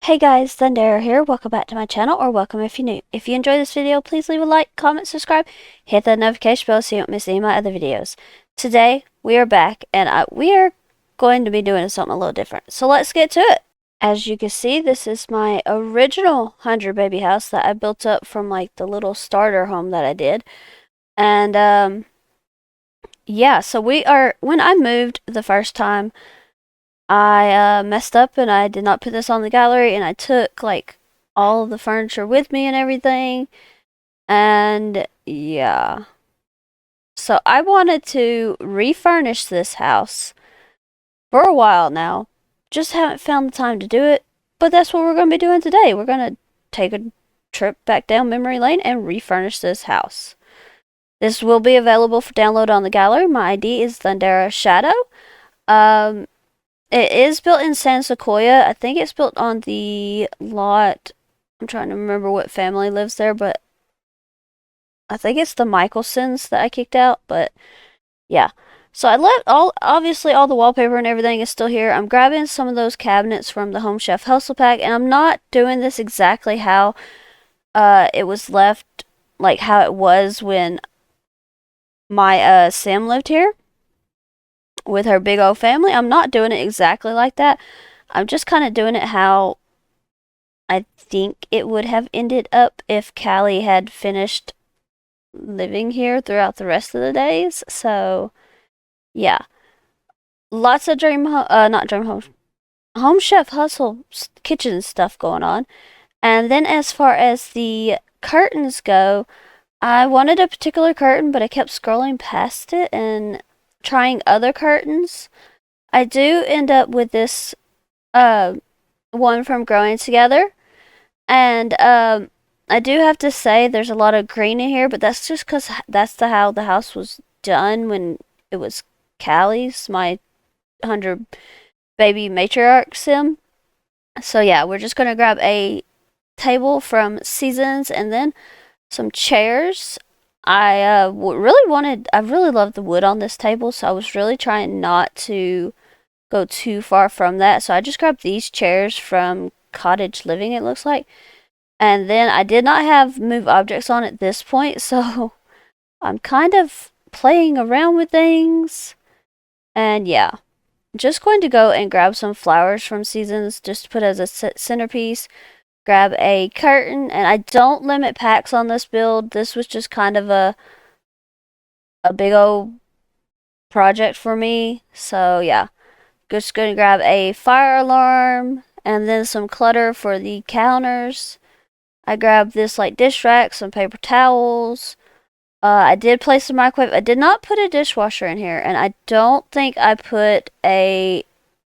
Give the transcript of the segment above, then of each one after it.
Hey guys, Thundera here. Welcome back to my channel, or welcome if you're new. If you enjoyed this video, please leave a like, comment, subscribe, hit that notification bell so you don't miss any of my other videos. Today, we are back, and we are going to be doing something a little different. So let's get to it. As you can see, this is my original 100 baby house that I built up from like the little starter home that I did. And yeah, so when I moved the first time, I messed up and I did not put this on the gallery, and I took like all of the furniture with me and everything. And yeah. So I wanted to refurnish this house for a while now. Just haven't found the time to do it. But that's what we're going to be doing today. We're going to take a trip back down memory lane and refurnish this house. This will be available for download on the gallery. My ID is Thundera Shadow. It is built in San Sequoia. I think it's built on the lot. I'm trying to remember what family lives there, but I think it's the Michelsons that I kicked out. But yeah. So I left obviously all the wallpaper and everything is still here. I'm grabbing some of those cabinets from the Home Chef Hustle Pack, and I'm not doing this exactly how it was left, like how it was when my Sim lived here with her big old family. I'm not doing it exactly like that. I'm just kind of doing it how I think it would have ended up if Callie had finished living here throughout the rest of the days. So, yeah. Lots of not dream home, Home Chef Hustle kitchen stuff going on. And then as far as the curtains go, I wanted a particular curtain, but I kept scrolling past it and trying other curtains. I do end up with this one from Growing Together, and I do have to say there's a lot of green in here, but that's just because that's how the house was done when it was Callie's, my 100 baby matriarch sim. So yeah, we're just gonna grab a table from Seasons and then some chairs. I really loved the wood on this table, so I was really trying not to go too far from that. So I just grabbed these chairs from Cottage Living, it looks like. And then I did not have move objects on at this point, so I'm kind of playing around with things. And yeah, just going to go and grab some flowers from Seasons just to put as a centerpiece. Grab a curtain, and I don't limit packs on this build. This was just kind of a big old project for me. So yeah, just going to grab a fire alarm and then some clutter for the counters. I grabbed this like dish rack, some paper towels. I did place a microwave. I did not put a dishwasher in here, and I don't think I put I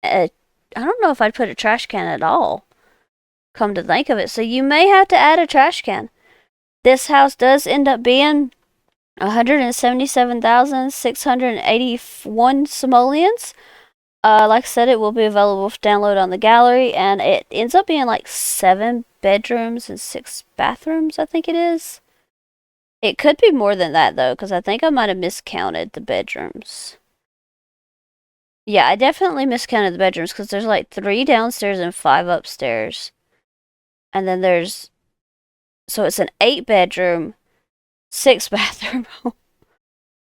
don't know if I put a trash can at all, come to think of it. So you may have to add a trash can. This house does end up being 177,681 simoleons. Like I said, it will be available for download on the gallery, and it ends up being like 7 bedrooms and 6 bathrooms, I think it is. It could be more than that, though, because I think I might have miscounted the bedrooms. Yeah, I definitely miscounted the bedrooms, because there's like 3 downstairs and 5 upstairs. And then so it's an 8 bedroom, 6 bathroom home.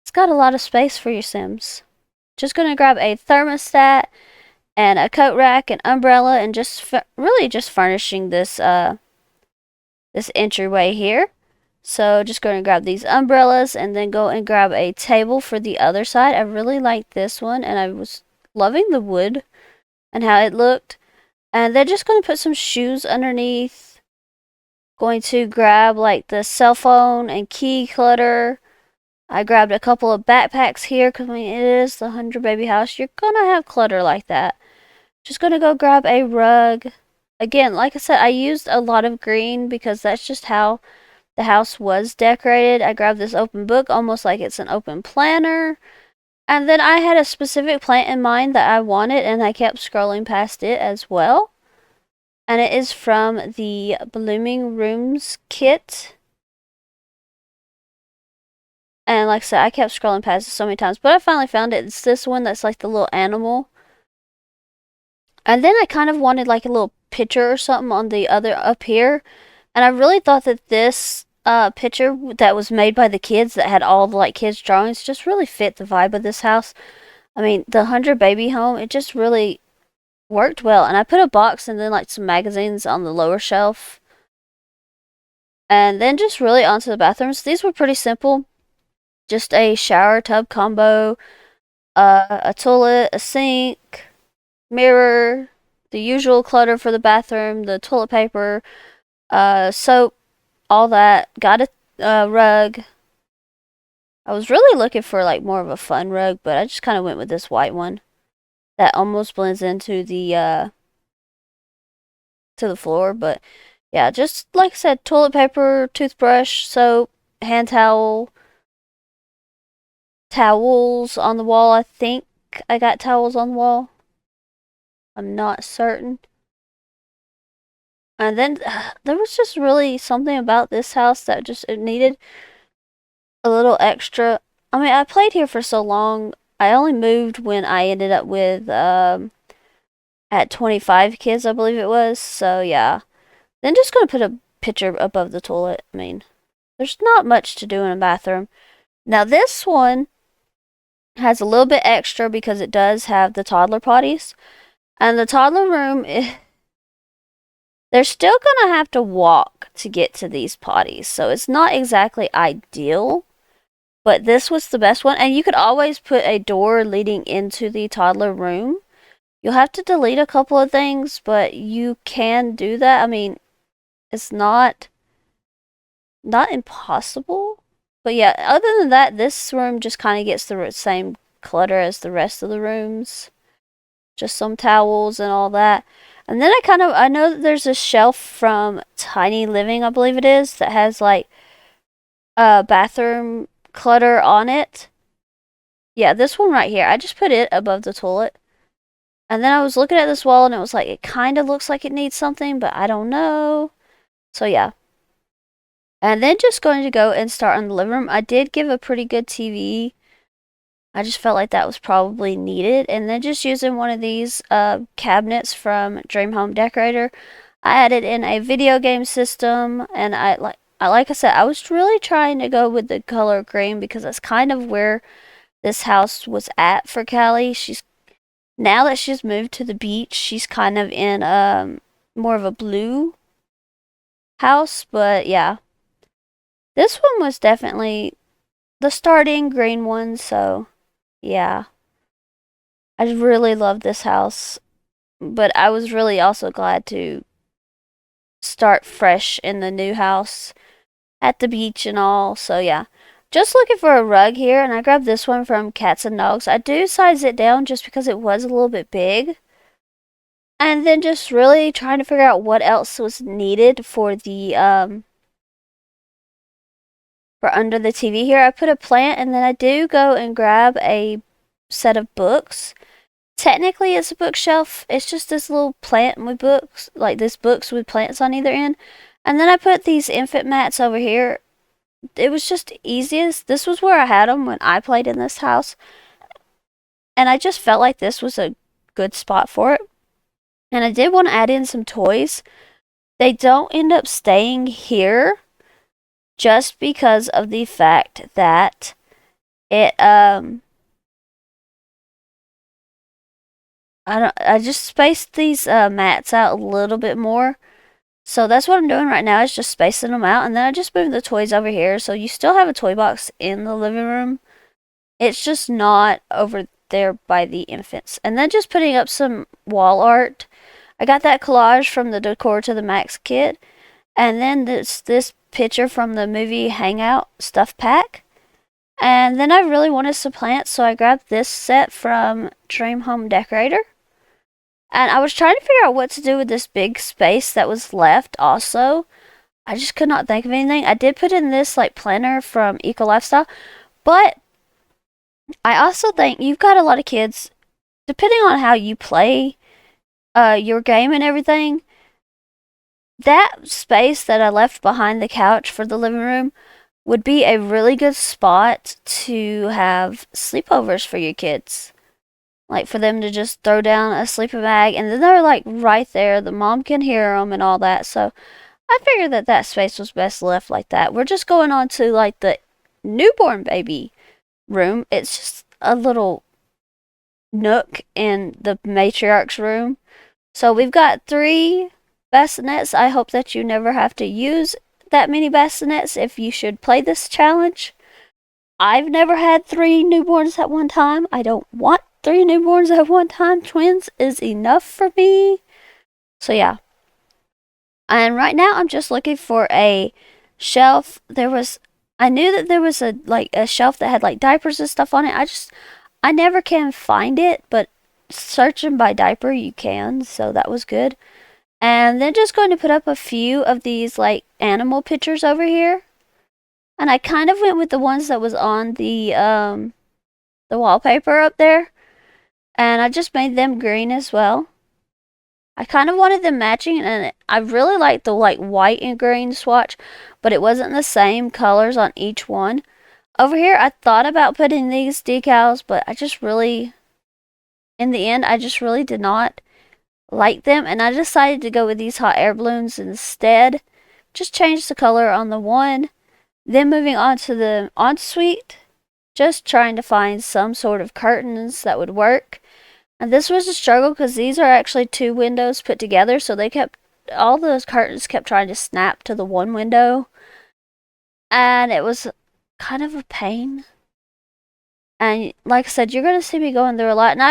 It's got a lot of space for your Sims. Just gonna grab a thermostat and a coat rack and umbrella, and really just furnishing this this entryway here. So just going to grab these umbrellas and then go and grab a table for the other side. I really like this one, and I was loving the wood and how it looked. And then just going to put some shoes underneath. Going to grab like the cell phone and key clutter. I grabbed a couple of backpacks here because I mean, it is the 100 baby house. You're going to have clutter like that. Just going to go grab a rug. Again, like I said, I used a lot of green because that's just how the house was decorated. I grabbed this open book almost like it's an open planner. And then I had a specific plant in mind that I wanted, and I kept scrolling past it as well. And it is from the Blooming Rooms kit. And like I said, I kept scrolling past it so many times, but I finally found it. It's this one that's like the little animal. And then I kind of wanted like a little picture or something on the other up here. And I really thought that this picture that was made by the kids that had all the like kids drawings just really fit the vibe of this house. I mean, the 100 baby home, it just really worked well. And I put a box and then like some magazines on the lower shelf. And then just really onto the bathrooms. These were pretty simple. Just a shower tub combo, a toilet, a sink, mirror, the usual clutter for the bathroom, the toilet paper, soap, all that. Got a rug. I was really looking for like more of a fun rug, but I just kind of went with this white one that almost blends into the to the floor. But yeah, just like I said, toilet paper, toothbrush, soap, hand towel, towels on the wall. I think I got towels on the wall. I'm not certain. And then there was just really something about this house that just it needed a little extra. I mean, I played here for so long. I only moved when I ended up with at 25 kids, I believe it was. So yeah. Then just gonna put a picture above the toilet. I mean, there's not much to do in a bathroom. Now this one has a little bit extra because it does have the toddler potties. And the toddler room, they're still going to have to walk to get to these potties. So it's not exactly ideal. But this was the best one. And you could always put a door leading into the toddler room. You'll have to delete a couple of things, but you can do that. I mean, it's not impossible. But yeah, other than that, this room just kind of gets the same clutter as the rest of the rooms. Just some towels and all that. And then I know that there's a shelf from Tiny Living, I believe it is, that has like bathroom clutter on it. Yeah, this one right here. I just put it above the toilet. And then I was looking at this wall and it was like, it kind of looks like it needs something, but I don't know. So yeah. And then just going to go and start on the living room. I did give a pretty good TV. I just felt like that was probably needed. And then just using one of these cabinets from Dream Home Decorator. I added in a video game system. And like I said, I was really trying to go with the color green because that's kind of where this house was at for Callie. Now that she's moved to the beach, she's kind of in more of a blue house. But yeah. This one was definitely the starting green one, so yeah. I really love this house, but I was really also glad to start fresh in the new house at the beach and all, so yeah. Just looking for a rug here, and I grabbed this one from Cats and Dogs. I do size it down just because it was a little bit big. And then just really trying to figure out what else was needed for the for under the TV here. I put a plant, and then I do go and grab a set of books. Technically, it's a bookshelf. It's just this little plant with books, like this books with plants on either end. And then I put these infant mats over here. It was just easiest. This was where I had them when I played in this house. And I just felt like this was a good spot for it. And I did want to add in some toys. They don't end up staying here just because of the fact that it I just spaced these mats out a little bit more. So that's what I'm doing right now, is just spacing them out, and then I just moved the toys over here. So you still have a toy box in the living room. It's just not over there by the infants. And then just putting up some wall art. I got that collage from the Decor to the Max kit. And then this picture from the movie Hangout stuff pack. And then I really wanted some plants, so I grabbed this set from Dream Home Decorator. And I was trying to figure out what to do with this big space that was left also. I just could not think of anything. I did put in this like planner from Eco Lifestyle, but I also think you've got a lot of kids, depending on how you play your game and everything, that space that I left behind the couch for the living room would be a really good spot to have sleepovers for your kids. like for them to just throw down a sleeping bag, and then they're like right there. The mom can hear them and all that. So I figured that that space was best left like that. We're just going on to like the newborn baby room. It's just a little nook in the matriarch's room. So we've got 3 bassinets. I hope that you never have to use that many bassinets if you should play this challenge. I've never had 3 newborns at one time. I don't want 3 newborns at one time. Twins is enough for me. So yeah. And right now I'm just looking for a shelf. I knew that there was a shelf that had like diapers and stuff on it. I never can find it, but searching by diaper you can, so that was good. And then just going to put up a few of these like animal pictures over here. And I kind of went with the ones that was on the wallpaper up there. And I just made them green as well. I kind of wanted them matching, and I really liked the like white and green swatch, but it wasn't the same colors on each one. Over here, I thought about putting these decals, but in the end, I just really did not like them, and I decided to go with these hot air balloons instead. Just change the color on the one, then moving on to the ensuite, just trying to find some sort of curtains that would work. And this was a struggle because these are actually 2 windows put together, so all those curtains kept trying to snap to the one window, and it was kind of a pain. And like I said, you're gonna see me going through a lot. And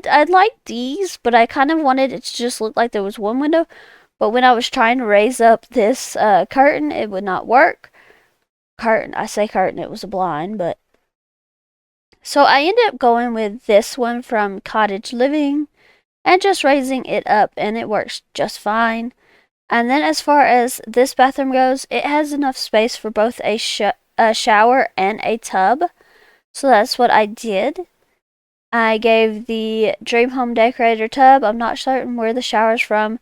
I'd like these, but I kind of wanted it to just look like there was one window. But when I was trying to raise up this curtain, it would not work. I say curtain, it was a blind, but so I ended up going with this one from Cottage Living and just raising it up, and it works just fine. And then as far as this bathroom goes, it has enough space for both a shower and a tub. So that's what I did. I gave the Dream Home Decorator tub. I'm not certain where the shower's from.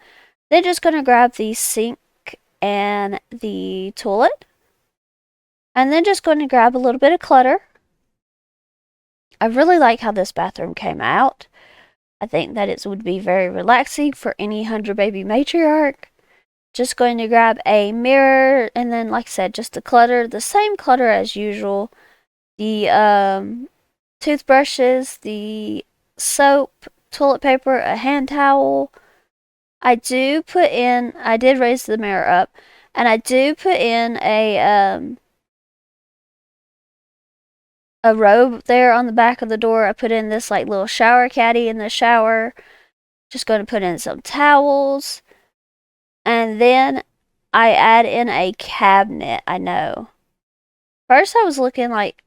Then just going to grab the sink and the toilet. And then just going to grab a little bit of clutter. I really like how this bathroom came out. I think that it would be very relaxing for any 100 baby matriarch. Just going to grab a mirror, and then like I said, just the same clutter as usual. The toothbrushes, the soap, toilet paper, a hand towel. I did raise the mirror up, and I do put in a robe there on the back of the door. I put in this like little shower caddy in the shower. Just going to put in some towels. And then I add in a cabinet. I know. First I was looking like,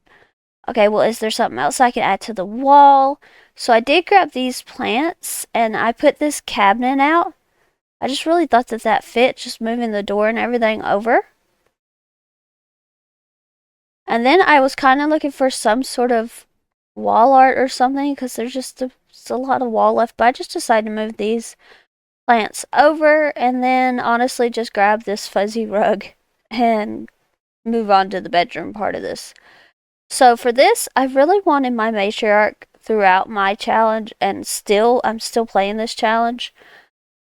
okay, well, is there something else I can add to the wall? So I did grab these plants and I put this cabinet out. I just really thought that fit, just moving the door and everything over. And then I was kind of looking for some sort of wall art or something because there's just a lot of wall left. But I just decided to move these plants over and then honestly just grab this fuzzy rug and move on to the bedroom part of this. So for this, I really wanted my matriarch throughout my challenge, and I'm still playing this challenge.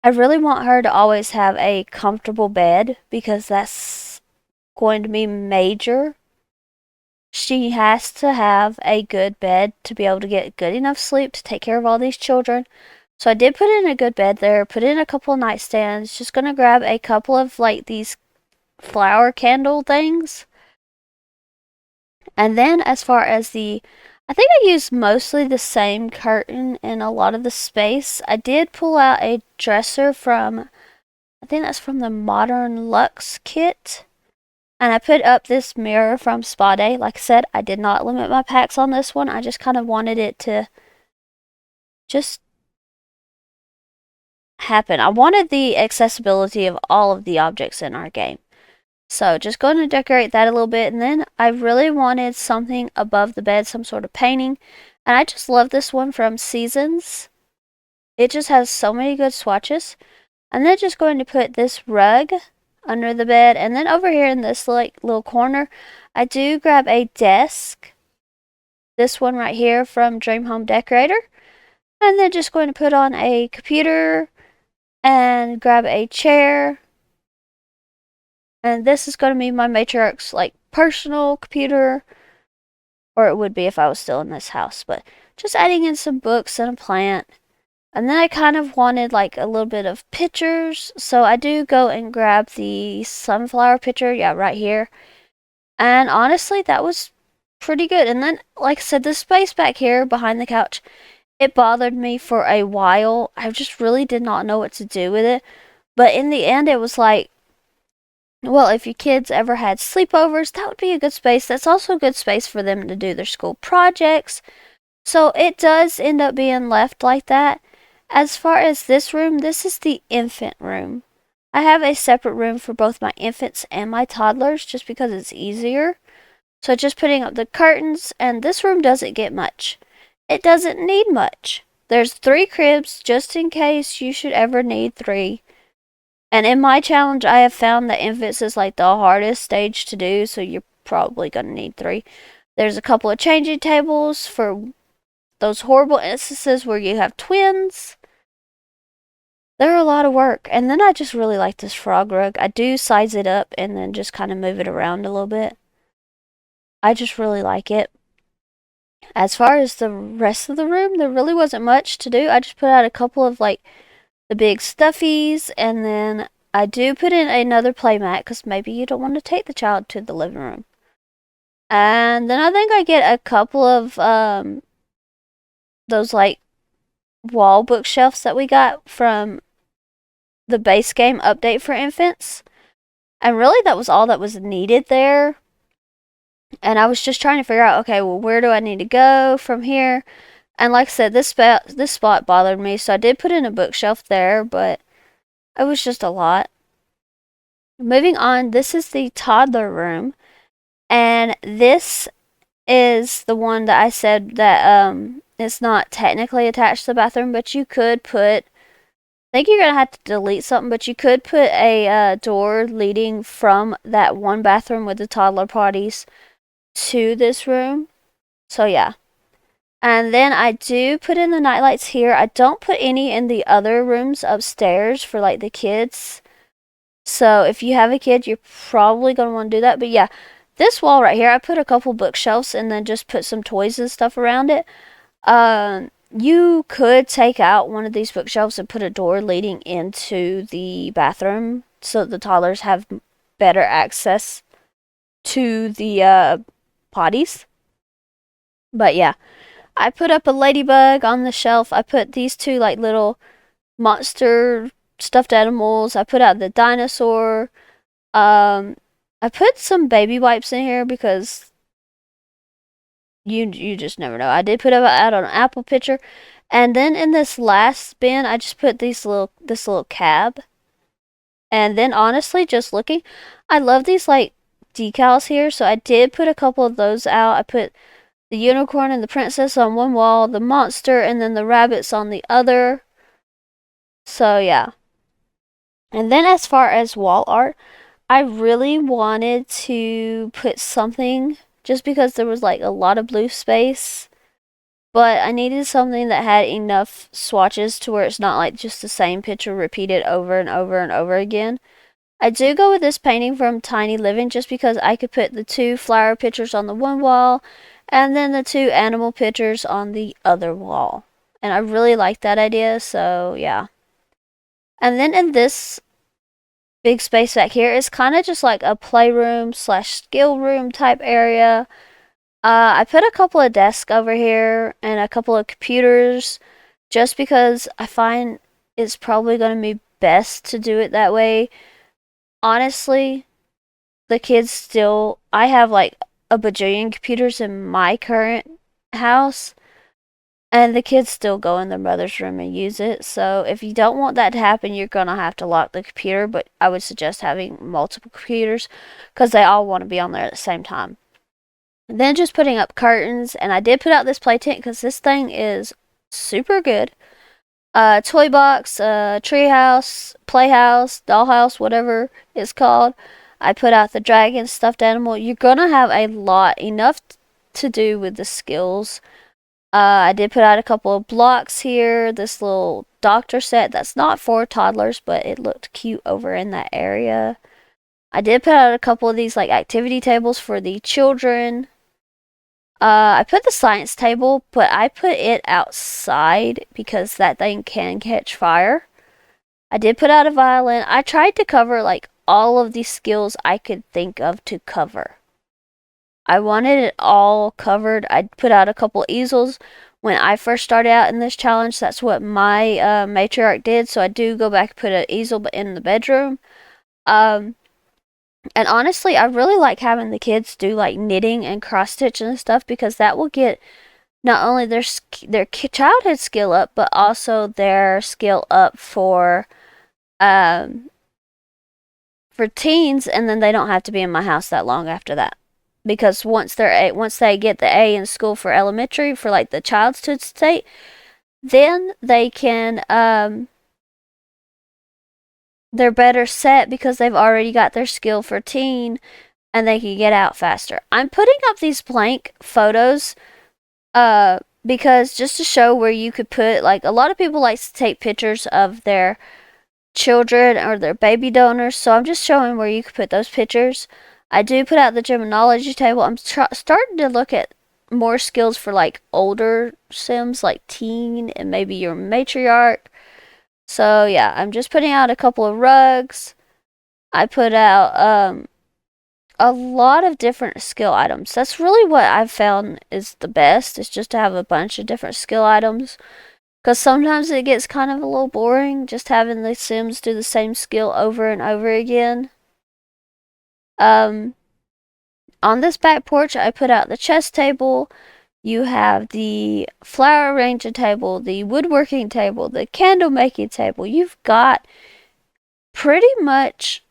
I really want her to always have a comfortable bed because that's going to be major. She has to have a good bed to be able to get good enough sleep to take care of all these children. So I did put in a good bed there, put in a couple of nightstands, just gonna grab a couple of like these flower candle things. And then as far as I think I used mostly the same curtain in a lot of the space. I did pull out a dresser I think that's from the Modern Luxe kit. And I put up this mirror from Spa Day. Like I said, I did not limit my packs on this one. I just kind of wanted it to just happen. I wanted the accessibility of all of the objects in our game. So just going to decorate that a little bit. And then I really wanted something above the bed, some sort of painting. And I just love this one from Seasons. It just has so many good swatches. And then just going to put this rug under the bed, and then over here in this like little corner I do grab a desk, this one right here from Dream Home Decorator, And then just going to put on a computer and grab a chair. And this is going to be my Matriarch's like personal computer, or it would be if I was still in this house, but just adding in some books and a plant. And then I kind of wanted like a little bit of pictures, so I do go and grab the sunflower picture, yeah, right here. And honestly, that was pretty good. And then, like I said, the space back here behind the couch, it bothered me for a while. I just really did not know what to do with it. But in the end, it was like, well, if your kids ever had sleepovers, that would be a good space. That's also a good space for them to do their school projects. So it does end up being left like that. As far as this room, this is the infant room. I have a separate room for both my infants and my toddlers just because it's easier. So just putting up the curtains, and this room doesn't get much. It doesn't need much. There's 3 cribs just in case you should ever need 3. And in my challenge, I have found that infants is like the hardest stage to do, so you're probably going to need 3. There's a couple of changing tables for those horrible instances where you have twins. They're a lot of work. And then I just really like this frog rug. I do size it up and then just kind of move it around a little bit. I just really like it. As far as the rest of the room, there really wasn't much to do. I just put out a couple of like the big stuffies, and then I do put in another playmat because maybe you don't want to take the child to the living room. And then I think I get a couple of those like wall bookshelves that we got from the base game update for infants. And really that was all that was needed there. And I was just trying to figure out, okay, well, where do I need to go from here? And like I said, this spot bothered me, so I did put in a bookshelf there, but it was just a lot. Moving on, this is the toddler room, and this is the one that I said that it's not technically attached to the bathroom, but you could put, I think you're gonna have to delete something, but you could put a door leading from that one bathroom with the toddler potties to this room. So yeah. And then I do put in the nightlights here. I don't put any in the other rooms upstairs for like the kids. So if you have a kid, you're probably going to want to do that. But yeah, this wall right here, I put a couple bookshelves and then just put some toys and stuff around it. You could take out one of these bookshelves and put a door leading into the bathroom so the toddlers have better access to the potties. But yeah, I put up a ladybug on the shelf. I put these 2 like little monster stuffed animals. I put out the dinosaur. I put some baby wipes in here because you just never know. I did put out an apple pitcher, and then in this last bin, I just put this little cab. And then honestly, just looking, I love these like decals here, so I did put a couple of those out. I put the unicorn and the princess on one wall, the monster, and then the rabbits on the other. So yeah. And then as far as wall art, I really wanted to put something just because there was like a lot of blue space. But I needed something that had enough swatches to where it's not like just the same picture repeated over and over and over again. I do go with this painting from Tiny Living just because I could put the 2 flower pictures on the one wall and then the 2 animal pictures on the other wall. And I really like that idea, so yeah. And then in this big space back here is kind of just like a playroom / skill room type area. I put a couple of desks over here and a couple of computers just because I find it's probably going to be best to do it that way. Honestly, the kids still, I have like a bajillion computers in my current house, and the kids still go in their mother's room and use it. So if you don't want that to happen, you're going to have to lock the computer, but I would suggest having multiple computers because they all want to be on there at the same time. And then just putting up curtains, and I did put out this play tent because this thing is super good. Toy box, treehouse, playhouse, dollhouse, whatever it's called. I put out the dragon stuffed animal. You're gonna have a lot, enough to do with the skills. I did put out a couple of blocks here. This little doctor set that's not for toddlers, but it looked cute over in that area. I did put out a couple of these like activity tables for the children. I put the science table, but I put it outside because that thing can catch fire. I did put out a violin. I tried to cover like all of the skills I could think of to cover. I wanted it all covered. I put out a couple easels. When I first started out in this challenge, that's what my matriarch did. So I do go back and put an easel in the bedroom. And honestly, I really like having the kids do like knitting and cross stitching and stuff because that will get not only their childhood skill up, but also their skill up um, for teens, and then they don't have to be in my house that long after that. Because once they get the A in school for elementary for like the childhood state, then they can they're better set because they've already got their skill for teen and they can get out faster. I'm putting up these blank photos because just to show where you could put, like, a lot of people like to take pictures of their children or their baby donors, so I'm just showing where you could put those pictures. I do put out the gemology table. I'm starting to look at more skills for like older sims, like teen and maybe your matriarch. So yeah, I'm just putting out a couple of rugs. I put out a lot of different skill items. That's really what I've found is the best, is just to have a bunch of different skill items. Because sometimes it gets kind of a little boring just having the Sims do the same skill over and over again. On this back porch, I put out the chess table. You have the flower arranging table, the woodworking table, the candle making table. You've got pretty much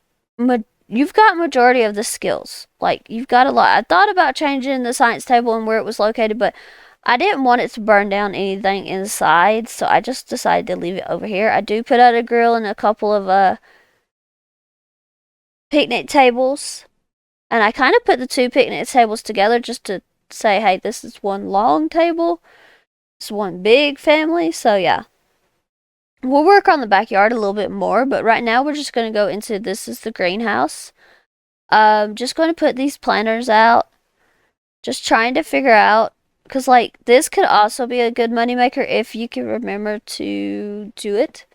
you've got majority of the skills. Like, you've got a lot. I thought about changing the science table and where it was located, but I didn't want it to burn down anything inside, so I just decided to leave it over here. I do put out a grill and a couple of picnic tables, and I kind of put the two picnic tables together just to say, hey, this is one long table, it's one big family. So yeah, we'll work on the backyard a little bit more, but right now we're just going to go into, this is the greenhouse. Just going to put these planters out, just trying to figure out, because like this could also be a good moneymaker if you can remember to do it.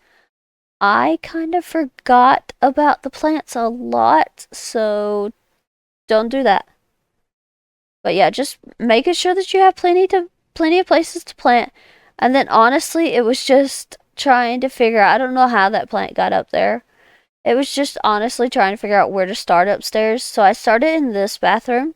I kind of forgot about the plants a lot, so don't do that. But yeah, just making sure that you have plenty of places to plant. And then honestly, it was just trying to figure out, I don't know how that plant got up there. It was just honestly trying to figure out where to start upstairs. So I started in this bathroom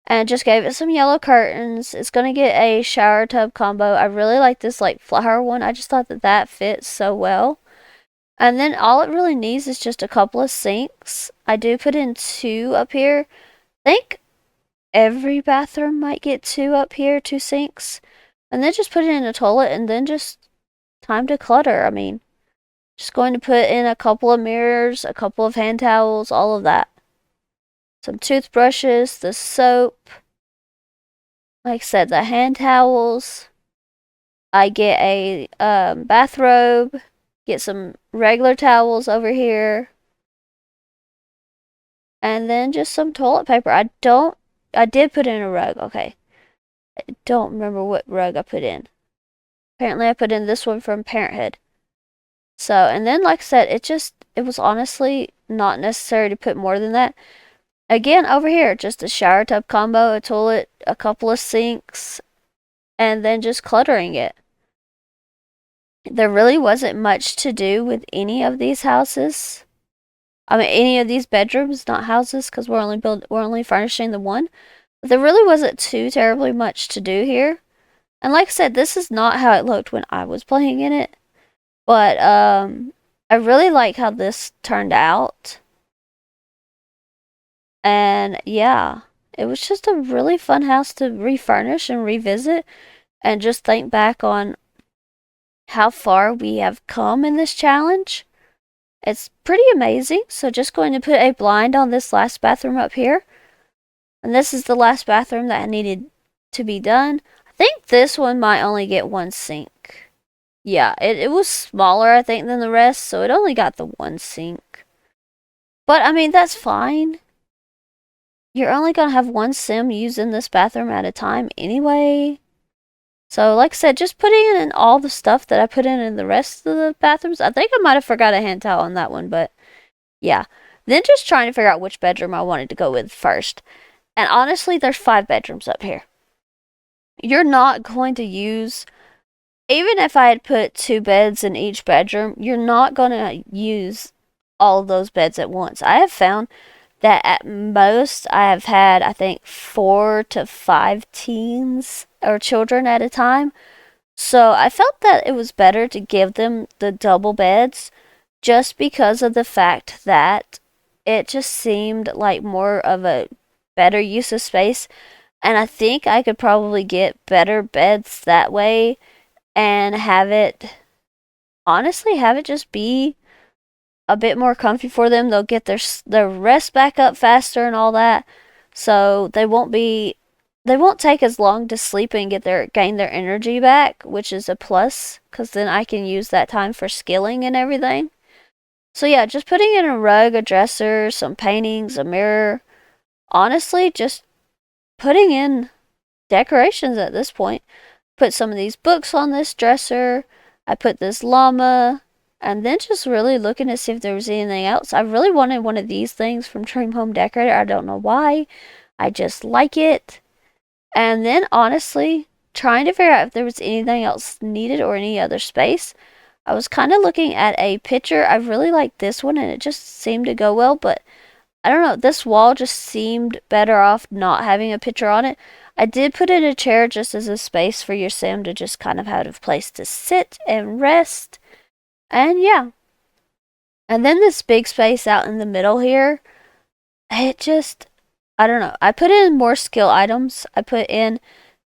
and just gave it some yellow curtains. It's going to get a shower tub combo. I really like this like flower one. I just thought that that fits so well. And then all it really needs is just a couple of sinks. I do put in 2 up here. I think every bathroom might get 2 up here, 2 sinks. And then just put it in a toilet and then just time to clutter. I mean, just going to put in a couple of mirrors, a couple of hand towels, all of that. Some toothbrushes, the soap. Like I said, the hand towels. I get a bathrobe. Get some regular towels over here. And then just some toilet paper. I did put in a rug, okay. I don't remember what rug I put in. Apparently I put in this one from Parenthood. So, and then like I said, it was honestly not necessary to put more than that. Again, over here, just a shower tub combo, a toilet, a couple of sinks, and then just cluttering it. There really wasn't much to do with any of these houses. I mean, any of these bedrooms, not houses, because we're only furnishing the one. But there really wasn't too terribly much to do here. And like I said, this is not how it looked when I was playing in it. But I really like how this turned out. And yeah, it was just a really fun house to refurnish and revisit and just think back on how far we have come in this challenge. It's pretty amazing. So just going to put a blind on this last bathroom up here. And this is the last bathroom that needed to be done. I think this one might only get one sink. Yeah, it was smaller, I think, than the rest, so it only got the one sink. But, I mean, that's fine. You're only gonna have one sim using this bathroom at a time anyway. So, like I said, just putting in all the stuff that I put in the rest of the bathrooms. I think I might have forgot a hand towel on that one, but yeah. Then just trying to figure out which bedroom I wanted to go with first. And honestly, there's 5 bedrooms up here. You're not going to use, even if I had put 2 beds in each bedroom, you're not going to use all of those beds at once. I have found that at most I have had, I think, 4 to 5 teens or children at a time. So I felt that it was better to give them the double beds just because of the fact that it just seemed like more of a better use of space. And I think I could probably get better beds that way and have it, honestly, have it just be a bit more comfy for them. They'll get their rest back up faster and all that. So they won't take as long to sleep and gain their energy back, which is a plus cuz then I can use that time for skilling and everything. So yeah, just putting in a rug, a dresser, some paintings, a mirror. Honestly, just putting in decorations at this point. Put some of these books on this dresser. I put this llama. And then just really looking to see if there was anything else. I really wanted one of these things from Dream Home Decorator. I don't know why. I just like it. And then honestly, trying to figure out if there was anything else needed or any other space. I was kind of looking at a picture. I really liked this one and it just seemed to go well, but I don't know, this wall just seemed better off not having a picture on it. I did put in a chair just as a space for your sim to just kind of have a place to sit and rest. And yeah. And then this big space out in the middle here, it just, I don't know. I put in more skill items. I put in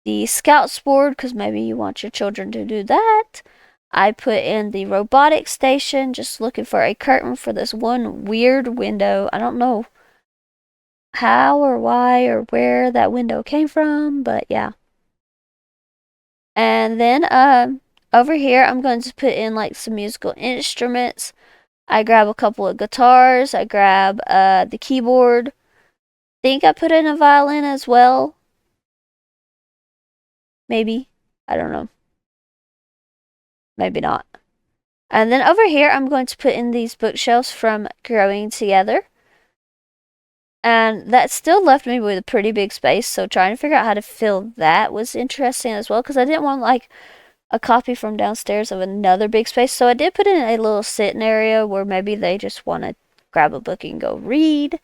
the scouts board because maybe you want your children to do that. I put in the robotic station, just looking for a curtain for this one weird window. I don't know how or why or where that window came from, but yeah. And then over here, I'm going to put in like some musical instruments. I grab a couple of guitars. I grab the keyboard. Think I put in a violin as well. Maybe. I don't know. Maybe not. And then over here, I'm going to put in these bookshelves from Growing Together. And that still left me with a pretty big space, so trying to figure out how to fill that was interesting as well, because I didn't want like a copy from downstairs of another big space. So I did put in a little sitting area where maybe they just want to grab a book and go read.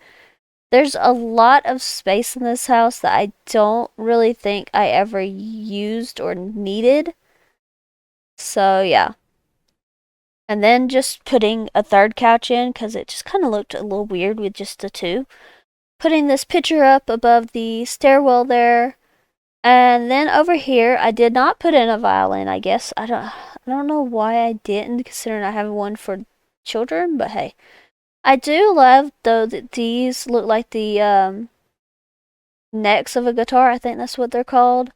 There's a lot of space in this house that I don't really think I ever used or needed. So yeah. And then just putting a third couch in because it just kind of looked a little weird with just the 2. Putting this picture up above the stairwell there. And then over here, I did not put in a violin, I guess. I don't know why I didn't, considering I have one for children, but hey. I do love, though, that these look like the necks of a guitar. I think that's what they're called.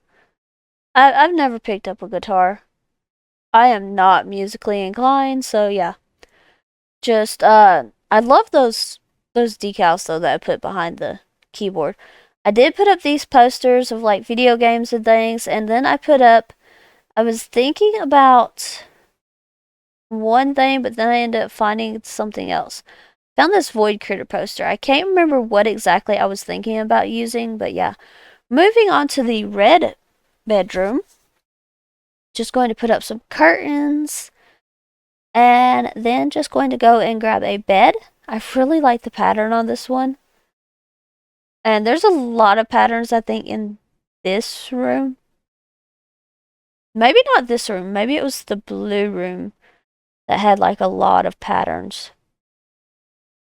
I've never picked up a guitar. I am not musically inclined, so yeah. Just, I love those decals, though, that I put behind the keyboard. I did put up these posters of, like, video games and things, and then I was thinking about one thing, but then I ended up finding something else. Found this Void Critter poster. I can't remember what exactly I was thinking about using, but yeah. Moving on to the red bedroom. Just going to put up some curtains. And then just going to go and grab a bed. I really like the pattern on this one. And there's a lot of patterns, I think, in this room. Maybe not this room. Maybe it was the blue room that had like a lot of patterns.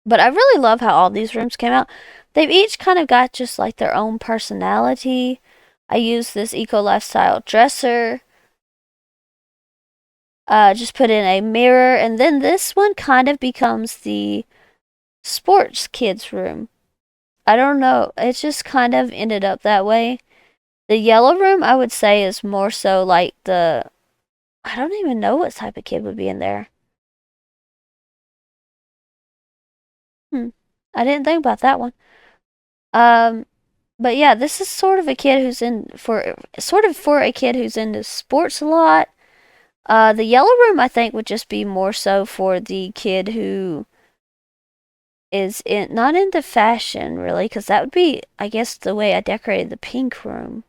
But I really love how all these rooms came out. They've each kind of got just like their own personality. I use this eco lifestyle dresser. Just put in a mirror. And then this one kind of becomes the sports kids room. I don't know. It just kind of ended up that way. The yellow room, I would say, is more so like I don't even know what type of kid would be in there. Hmm. I didn't think about that one. Um, but yeah, this is sort of a kid who's for a kid who's into sports a lot. The yellow room, I think, would just be more so for the kid who is not into fashion really, because that would be, I guess, the way I decorated the pink room.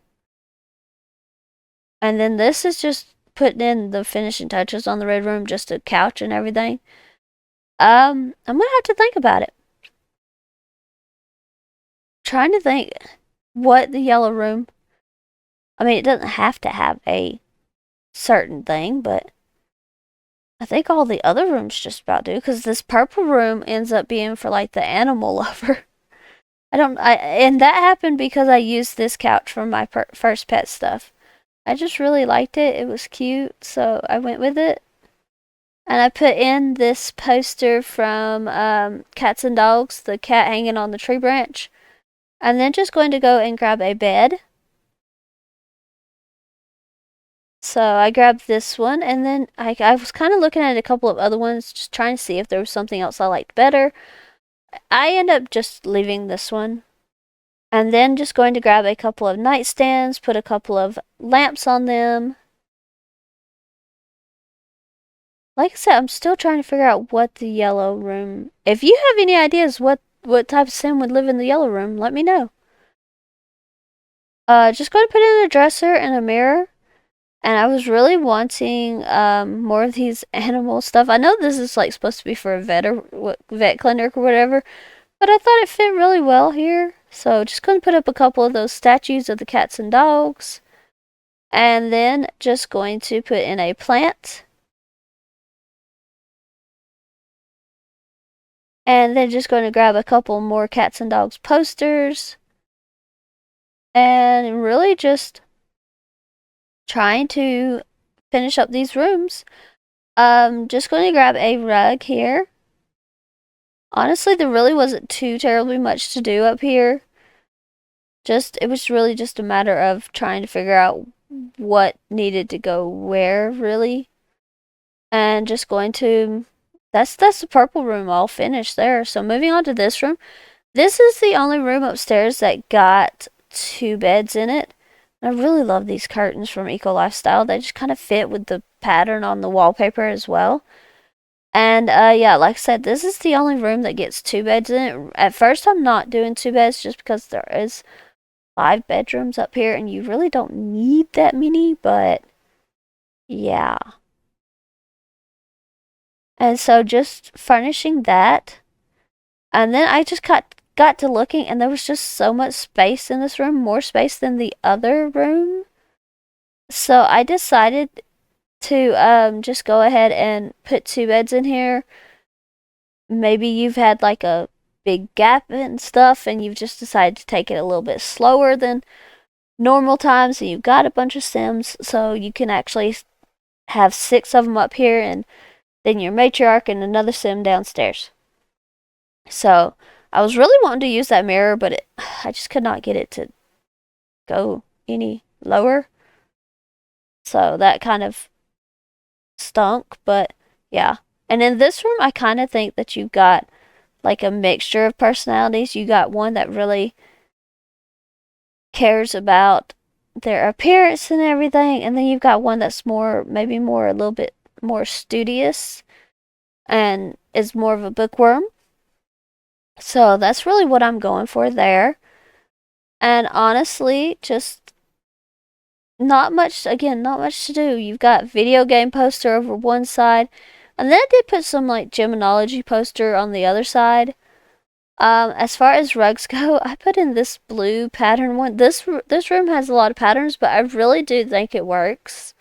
And then this is just putting in the finishing touches on the red room, just a couch and everything. I'm gonna have to think about it. Trying to think what the yellow room. I mean, it doesn't have to have a certain thing, but I think all the other rooms just about do. Because this purple room ends up being for like the animal lover. And that happened because I used this couch for my first pet stuff. I just really liked it. It was cute, so I went with it. And I put in this poster from Cats and Dogs, the cat hanging on the tree branch. And then just going to go and grab a bed. So I grabbed this one, and then I was kind of looking at a couple of other ones, just trying to see if there was something else I liked better. I end up just leaving this one. And then just going to grab a couple of nightstands, put a couple of lamps on them. Like I said, I'm still trying to figure out what the yellow room. If you have any ideas what type of sim would live in the yellow room, let me know. Just going to put in a dresser and a mirror. And I was really wanting more of these animal stuff. I know this is like supposed to be for a vet clinic or whatever, but I thought it fit really well here. So just going to put up a couple of those statues of the cats and dogs. And then just going to put in a plant. And then just going to grab a couple more cats and dogs posters. And really just trying to finish up these rooms. Just going to grab a rug here. Honestly, there really wasn't too terribly much to do up here. It was really just a matter of trying to figure out what needed to go where, really. And just going to that's the purple room all finished there. So moving on to this room. This is the only room upstairs that got 2 beds in it. I really love these curtains from Eco Lifestyle. They just kind of fit with the pattern on the wallpaper as well. And yeah, like I said, this is the only room that gets 2 beds in it. At first, I'm not doing 2 beds just because there is 5 bedrooms up here, and you really don't need that many. But yeah, and so just furnishing that, and then I just got to looking, and there was just so much space in this room, more space than the other room. So I decided to just go ahead and put 2 beds in here. Maybe you've had like a big gap and stuff, and you've just decided to take it a little bit slower than normal times, and you've got a bunch of sims, so you can actually have 6 of them up here, and then your matriarch and another sim downstairs. So I was really wanting to use that mirror, but I just could not get it to go any lower. So that kind of stunk, but yeah. And in this room, I kind of think that you've got like a mixture of personalities. You got one that really cares about their appearance and everything, and then you've got one that's maybe a little bit more studious and is more of a bookworm. So that's really what I'm going for there. And honestly, just not much to do. You've got video game poster over one side, and then I did put some like gemmology poster on the other side. As far as rugs go, I put in this blue pattern one. This room has a lot of patterns, but I really do think it works.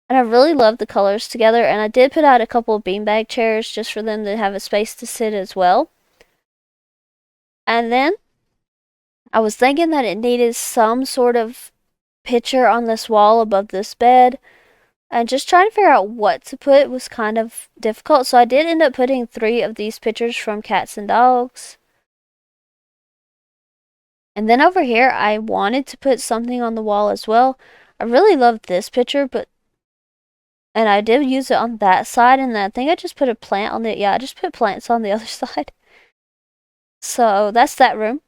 And I really love the colors together, and I did put out a couple of beanbag chairs just for them to have a space to sit as well. And then I was thinking that it needed some sort of picture on this wall above this bed, and just trying to figure out what to put was kind of difficult. So I did end up putting 3 of these pictures from cats and dogs. And then over here, I wanted to put something on the wall as well. I really love this picture, and I did use it on that side, and then I think I just put a plant on I just put plants on the other side. So that's that room.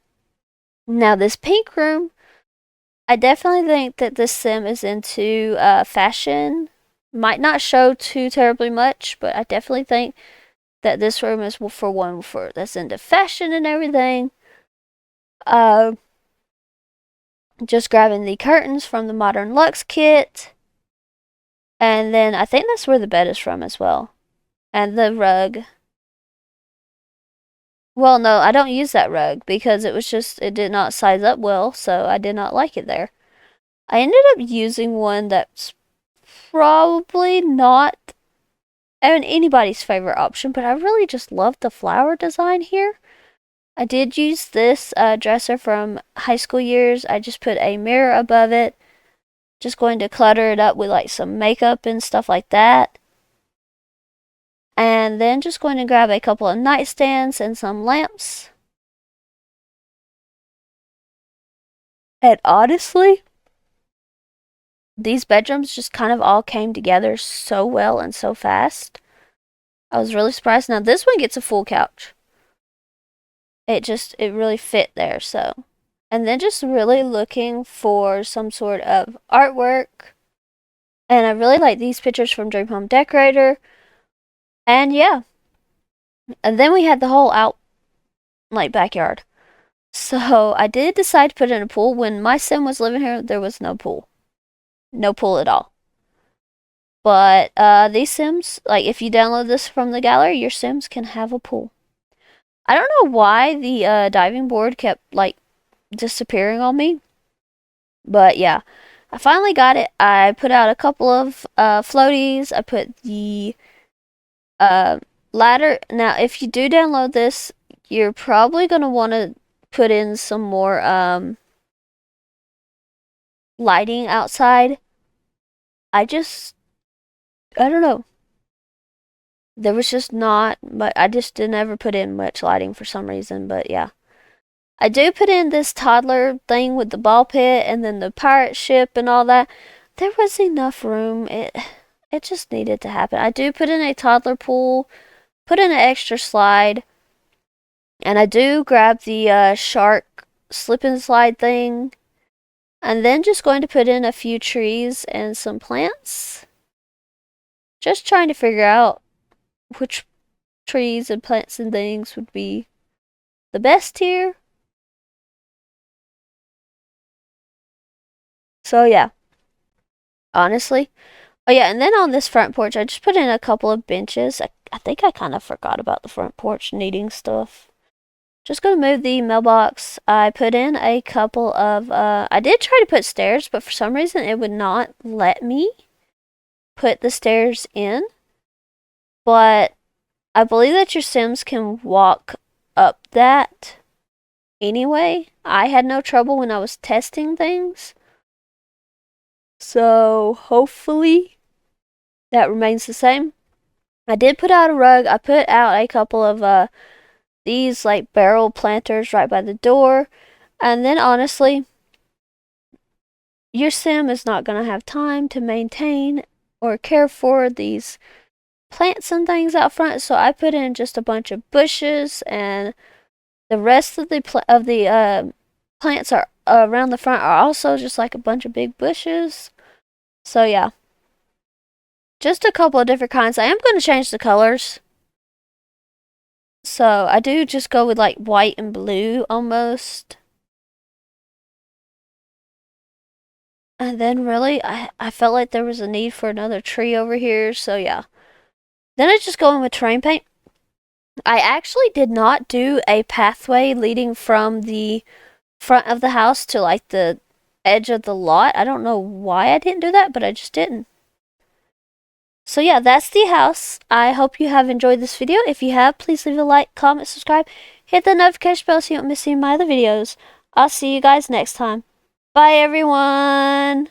Now this pink room, I definitely think that this sim is into fashion. Might not show too terribly much, but I definitely think that this room is for one for that's into fashion and everything. Just grabbing the curtains from the Modern Luxe kit. And then I think that's where the bed is from as well. And the rug. Well, no, I don't use that rug because it did not size up well, so I did not like it there. I ended up using one that's probably not anybody's favorite option, but I really just love the flower design here. I did use this dresser from high school years. I just put a mirror above it. Just going to clutter it up with like some makeup and stuff like that. And then just going to grab a couple of nightstands and some lamps. And honestly, these bedrooms just kind of all came together so well and so fast. I was really surprised. Now this one gets a full couch. It really fit there, so. And then just really looking for some sort of artwork. And I really like these pictures from Dream Home Decorator. And yeah. And then we had the whole backyard. So I did decide to put in a pool. When my sim was living here, there was no pool. No pool at all. But these sims, like if you download this from the gallery, your sims can have a pool. I don't know why the diving board kept like disappearing on me. But yeah, I finally got it. I put out a couple of floaties. I put the ladder. Now, if you do download this, you're probably going to want to put in some more lighting outside. I don't know. There was just not, but I just didn't ever put in much lighting for some reason, but yeah. I do put in this toddler thing with the ball pit and then the pirate ship and all that. There was enough room. It just needed to happen. I do put in a toddler pool, put in an extra slide, and I do grab the shark slip and slide thing. And then just going to put in a few trees and some plants. Just trying to figure out which trees and plants and things would be the best here. So yeah, honestly. Oh yeah, and then on this front porch, I just put in a couple of benches. I think I kind of forgot about the front porch needing stuff. Just gonna move the mailbox. I put in a couple of, I did try to put stairs, but for some reason it would not let me put the stairs in. But I believe that your Sims can walk up that anyway. I had no trouble when I was testing things. So hopefully that remains the same. I did put out a rug. I put out a couple of these like barrel planters right by the door. And then honestly, your sim is not going to have time to maintain or care for these plants and things out front. So I put in just a bunch of bushes, and the rest of the plants are around the front are also just like a bunch of big bushes. So yeah, just a couple of different kinds. I am going to change the colors. So I do just go with like white and blue almost. And then really, I felt like there was a need for another tree over here. So yeah. Then I just go in with terrain paint. I actually did not do a pathway leading from the front of the house to like the edge of the lot. I don't know why I didn't do that, but I just didn't. So yeah, that's the house. I hope you have enjoyed this video. If you have, please leave a like, comment, subscribe, hit the notification bell so you don't miss any of my other videos. I'll see you guys next time. Bye everyone!